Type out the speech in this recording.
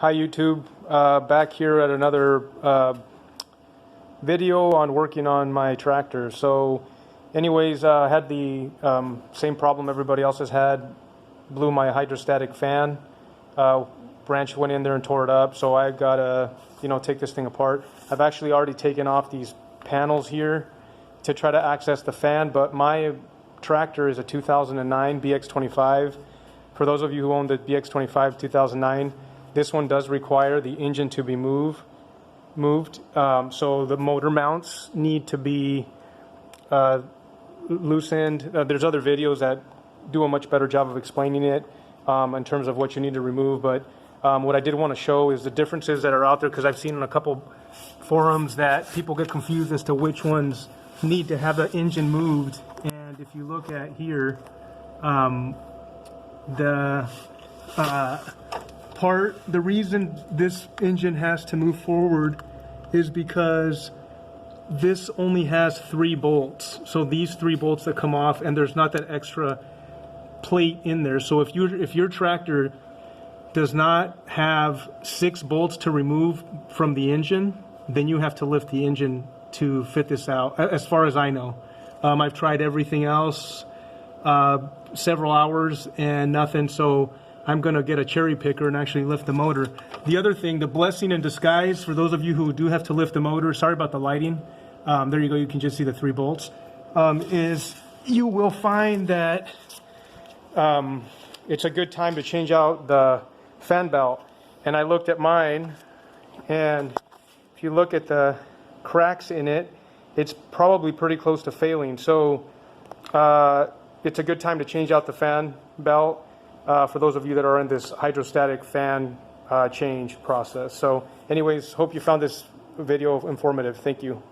Hi YouTube, back here at another video on working on my tractor. So anyways, I had the same problem everybody else has had. Blew my hydrostatic fan. Branch went in there and tore it up, so I gotta take this thing apart. I've actually already taken off these panels here to try to access the fan, but my tractor is a 2009 Bx25. For those of you who own the Bx25 2009, this one does require the engine to be moved. So the motor mounts need to be loosened. There's other videos that do a much better job of explaining it in terms of what you need to remove. But what I did want to show is the differences that are out there, because I've seen in a couple forums that people get confused as to which ones need to have the engine moved. And if you look at here, the reason this engine has to move forward is because this only has 3 bolts. So these 3 bolts that come off, and there's not that extra plate in there. So if your tractor does not have 6 bolts to remove from the engine, then you have to lift the engine to fit this out, as far as I know. I've tried everything else, several hours, and nothing. So I'm going to get a cherry picker and actually lift the motor. The other thing, the blessing in disguise, for those of you who do have to lift the motor, sorry about the lighting, there you go, you can just see the 3 bolts, is you will find that it's a good time to change out the fan belt. And I looked at mine, and if you look at the cracks in it, it's probably pretty close to failing. So it's a good time to change out the fan belt. For those of you that are in this hydrostatic fan change process. So anyways, hope you found this video informative. Thank you.